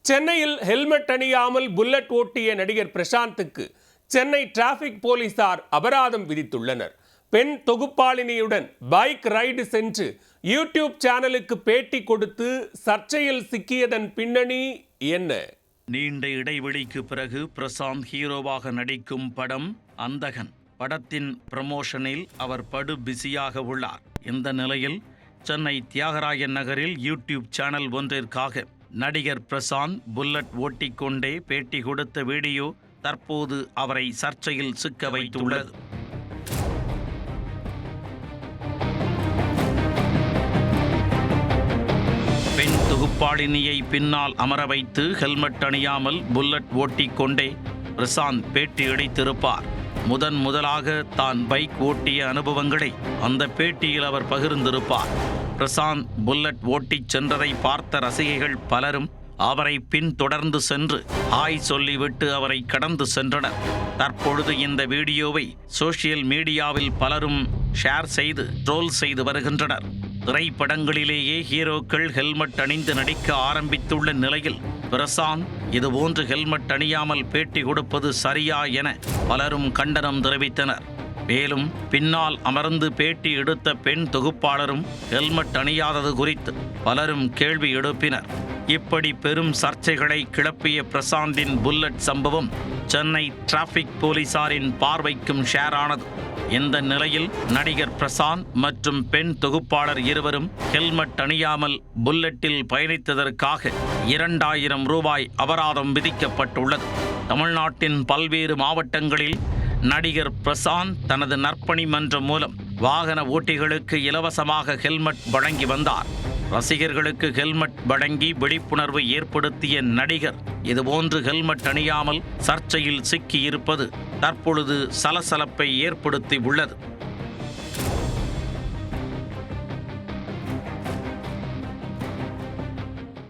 சென்னையில் ஹெல்மெட் அணியாமல் புல்லட் ஓட்டிய நடிகர் பிரசாந்துக்கு சென்னை டிராபிக் போலீசார் அபராதம் விதித்துள்ளனர். பெண் தொகுப்பாளினியுடன் பைக் ரைடு சென்று யூடியூப் சேனலுக்கு பேட்டி கொடுத்து சர்ச்சையில் சிக்கியதன் பின்னணி என்ன? நீண்ட இடைவெளிக்கு பிறகு பிரசாந்த் ஹீரோவாக நடிக்கும் படம் அந்தகன். படத்தின் ப்ரமோஷனில் அவர் படு பிஸியாக உள்ளார். இந்த நிலையில் சென்னை தியாகராயன் நகரில் யூடியூப் சேனல் ஒன்றிற்காக நடிகர் பிரசாந்த் புல்லட் ஓட்டிக்கொண்டே பேட்டி கொடுத்த வீடியோ தற்போது அவரை சர்ச்சையில் சிக்க வைத்துள்ளது. பெண் தொகுப்பாளினியை பின்னால் அமர வைத்து ஹெல்மெட் அணியாமல் புல்லட் ஓட்டிக்கொண்டே பிரசாந்த் பேட்டி அளித்திருப்பார். முதலாக தான் பைக் ஓட்டிய அனுபவங்களை அந்த பேட்டியில் அவர் பகிர்ந்திருப்பார். பிரசாந்த் புல்லட் ஓட்டிச் சென்றதை பார்த்த ரசிகைகள் பலரும் அவரை பின்தொடர்ந்து சென்று ஹாய் சொல்லிவிட்டு அவரை கடந்து சென்றனர். தற்பொழுது இந்த வீடியோவை சோசியல் மீடியாவில் பலரும் ஷேர் செய்து ட்ரோல் செய்து வருகின்றனர். திரைப்படங்களிலேயே ஹீரோக்கள் ஹெல்மெட் அணிந்து நடிக்க ஆரம்பித்துள்ள நிலையில் பிரசாந்த் இதுபோன்று ஹெல்மெட் அணியாமல் பேட்டி கொடுப்பது சரியா என பலரும் கண்டனம் தெரிவித்தனர். மேலும் பின்னால் அமர்ந்து பேட்டி எடுத்த பெண் தொகுப்பாளரும் ஹெல்மெட் அணியாதது குறித்து பலரும் கேள்வி எழுப்பினர். இப்படி பெரும் சர்ச்சைகளை கிளப்பிய பிரசாந்தின் புல்லட் சம்பவம் சென்னை டிராபிக் போலீசாரின் பார்வைக்கும் ஷேர் ஆனது. இந்த நிலையில் நடிகர் பிரசாந்த் மற்றும் பெண் தொகுப்பாளர் இருவரும் ஹெல்மெட் அணியாமல் புல்லட்டில் பயணித்ததற்காக 2000 ரூபாய் அபராதம் விதிக்கப்பட்டுள்ளது. தமிழ்நாட்டின் பல்வேறு மாவட்டங்களில் நடிகர் பிரசாந்த் தனது நற்பணி மன்றம் மூலம் வாகன ஓட்டிகளுக்கு இலவசமாக ஹெல்மெட் வழங்கி வந்தார். ரசிகர்களுக்கு ஹெல்மெட் வழங்கி விழிப்புணர்வு ஏற்படுத்திய நடிகர் இதுபோன்று ஹெல்மெட் அணியாமல் சர்ச்சையில் சிக்கியிருப்பது தற்பொழுது சலசலப்பை ஏற்படுத்தி உள்ளது.